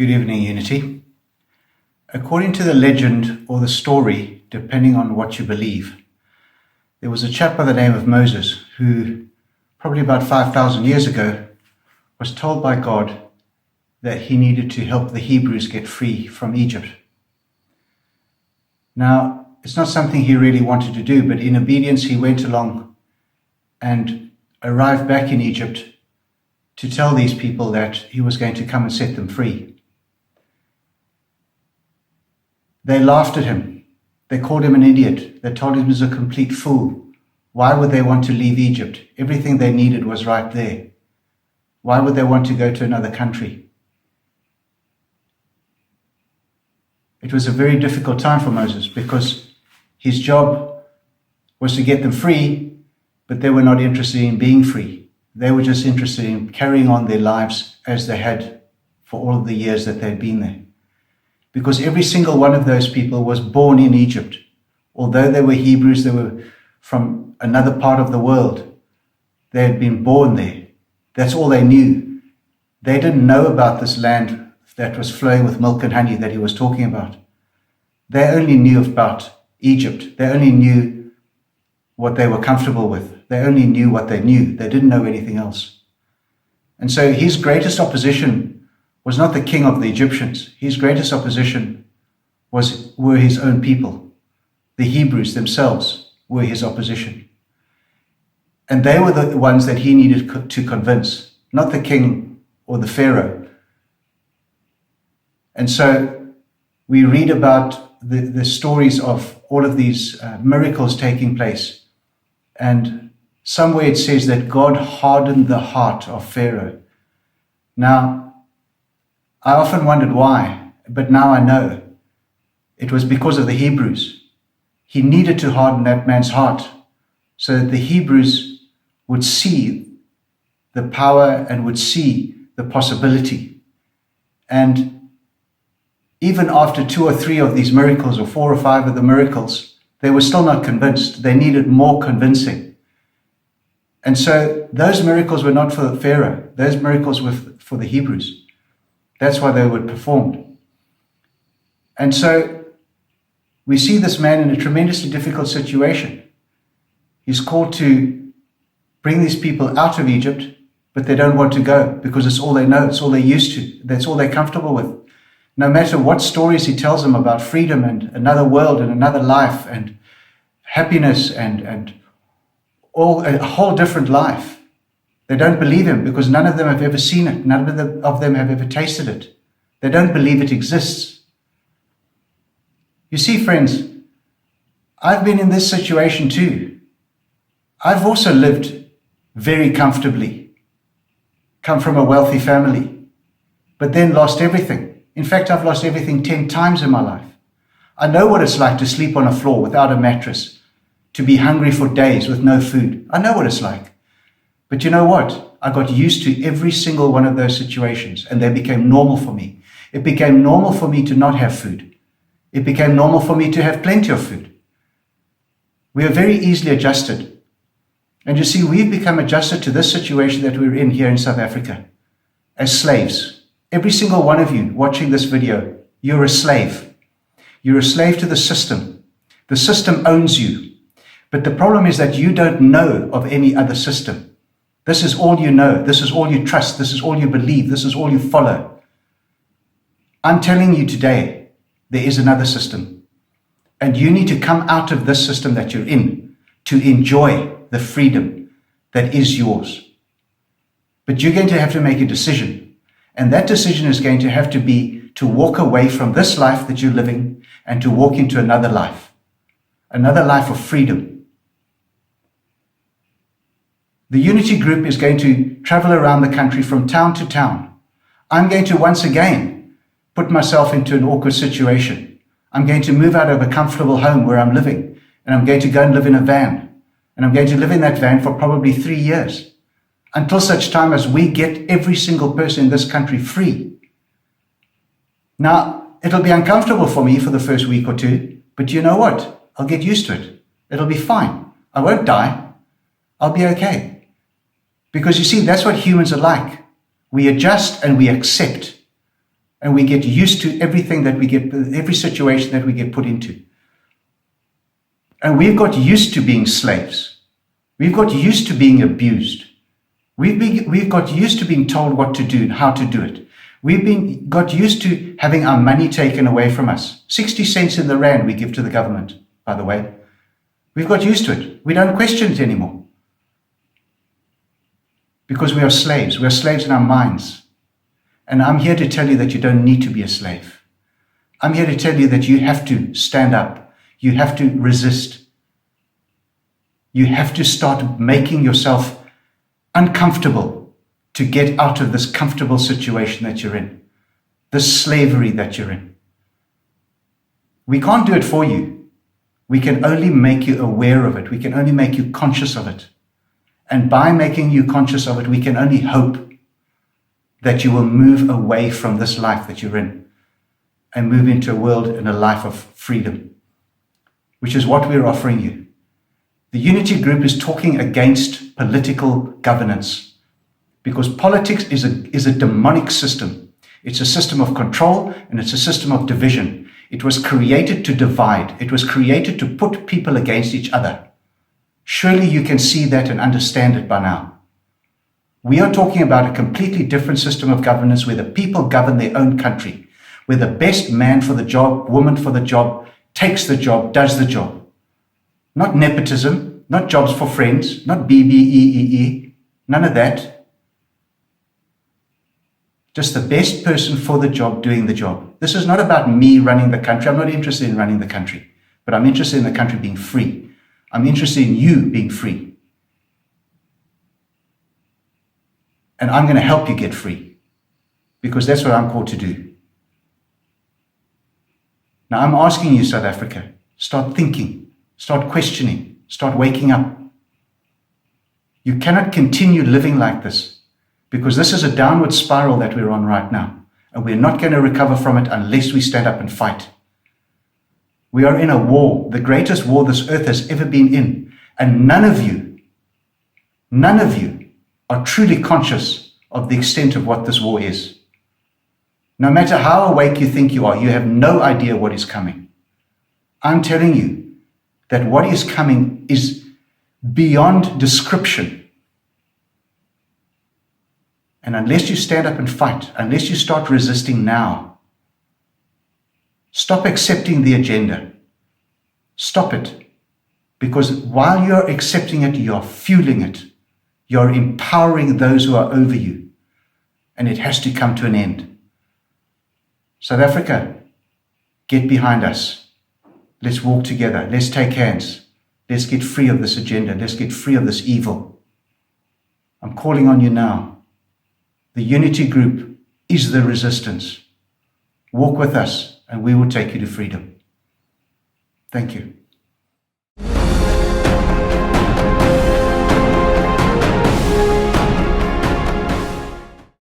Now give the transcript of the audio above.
Good evening, Unity. According to the legend or the story, depending on what you believe, there was a chap by the name of Moses who, probably about 5,000 years ago, was told by God that he needed to help the Hebrews get free from Egypt. Now, it's not something he really wanted to do, but in obedience he went along and arrived back in Egypt to tell these people that he was going to come and set them free. They laughed at him. They called him an idiot. They told him he was a complete fool. Why would they want to leave Egypt? Everything they needed was right there. Why would they want to go to another country? It was a very difficult time for Moses because his job was to get them free, but they were not interested in being free. They were just interested in carrying on their lives as they had for all of the years that they'd been there. Because every single one of those people was born in Egypt. Although they were Hebrews, they were from another part of the world. They had been born there. That's all they knew. They didn't know about this land that was flowing with milk and honey that he was talking about. They only knew about Egypt. They only knew what they were comfortable with. They only knew what they knew. They didn't know anything else. And so his greatest opposition was not the king of the Egyptians. His greatest opposition were his own people. The Hebrews themselves were his opposition. And they were the ones that he needed to convince, not the king or the Pharaoh. And so we read about the stories of all of these miracles taking place. And somewhere it says that God hardened the heart of Pharaoh. Now, I often wondered why, but now I know. It was because of the Hebrews. He needed to harden that man's heart so that the Hebrews would see the power and would see the possibility. And even after 2 or 3 of these miracles, or 4 or 5 of the miracles, they were still not convinced. They needed more convincing. And so those miracles were not for Pharaoh. Those miracles were for the Hebrews. That's why they were performed. And so we see this man in a tremendously difficult situation. He's called to bring these people out of Egypt, but they don't want to go because it's all they know, it's all they're used to, that's all they're comfortable with. No matter what stories he tells them about freedom and another world and another life and happiness and a whole different life, they don't believe him because none of them have ever seen it. None of them have ever tasted it. They don't believe it exists. You see, friends, I've been in this situation too. I've also lived very comfortably, come from a wealthy family, but then lost everything. In fact, I've lost everything 10 times in my life. I know what it's like to sleep on a floor without a mattress, to be hungry for days with no food. I know what it's like. But you know what? I got used to every single one of those situations and they became normal for me. It became normal for me to not have food. It became normal for me to have plenty of food. We are very easily adjusted. And you see, we've become adjusted to this situation that we're in here in South Africa as slaves. Every single one of you watching this video, you're a slave. You're a slave to the system. The system owns you. But the problem is that you don't know of any other system. This is all you know. This is all you trust. This is all you believe. This is all you follow. I'm telling you today, there is another system. And you need to come out of this system that you're in to enjoy the freedom that is yours. But you're going to have to make a decision. And that decision is going to have to be to walk away from this life that you're living and to walk into another life of freedom. The Unity Group is going to travel around the country from town to town. I'm going to once again put myself into an awkward situation. I'm going to move out of a comfortable home where I'm living, and I'm going to go and live in a van. And I'm going to live in that van for probably 3 years, until such time as we get every single person in this country free. Now, it'll be uncomfortable for me for the first week or 2, but you know what? I'll get used to it. It'll be fine. I won't die. I'll be okay. Because you see, that's what humans are like. We adjust and we accept. And we get used to everything that we get, every situation that we get put into. And we've got used to being slaves. We've got used to being abused. We've got used to being told what to do and how to do it. We've got used to having our money taken away from us. 60 cents in the rand we give to the government, by the way. We've got used to it. We don't question it anymore. Because we are slaves. We are slaves in our minds. And I'm here to tell you that you don't need to be a slave. I'm here to tell you that you have to stand up. You have to resist. You have to start making yourself uncomfortable to get out of this comfortable situation that you're in, this slavery that you're in. We can't do it for you. We can only make you aware of it. We can only make you conscious of it. And by making you conscious of it, we can only hope that you will move away from this life that you're in and move into a world and a life of freedom, which is what we're offering you. The Unity Group is talking against political governance because politics is a demonic system. It's a system of control and it's a system of division. It was created to divide. It was created to put people against each other. Surely you can see that and understand it by now. We are talking about a completely different system of governance where the people govern their own country, where the best man for the job, woman for the job, takes the job, does the job. Not nepotism, not jobs for friends, not BBEEE, none of that. Just the best person for the job doing the job. This is not about me running the country. I'm not interested in running the country, but I'm interested in the country being free. I'm interested in you being free. And I'm going to help you get free because that's what I'm called to do. Now I'm asking you, South Africa, start thinking, start questioning, start waking up. You cannot continue living like this because this is a downward spiral that we're on right now. And we're not going to recover from it unless we stand up and fight. We are in a war, the greatest war this earth has ever been in. And none of you are truly conscious of the extent of what this war is. No matter how awake you think you are, you have no idea what is coming. I'm telling you that what is coming is beyond description. And unless you stand up and fight, unless you start resisting now, stop accepting the agenda. Stop it. Because while you're accepting it, you're fueling it. You're empowering those who are over you. And it has to come to an end. South Africa, get behind us. Let's walk together. Let's take hands. Let's get free of this agenda. Let's get free of this evil. I'm calling on you now. The Unity Group is the resistance. Walk with us and we will take you to freedom. Thank you.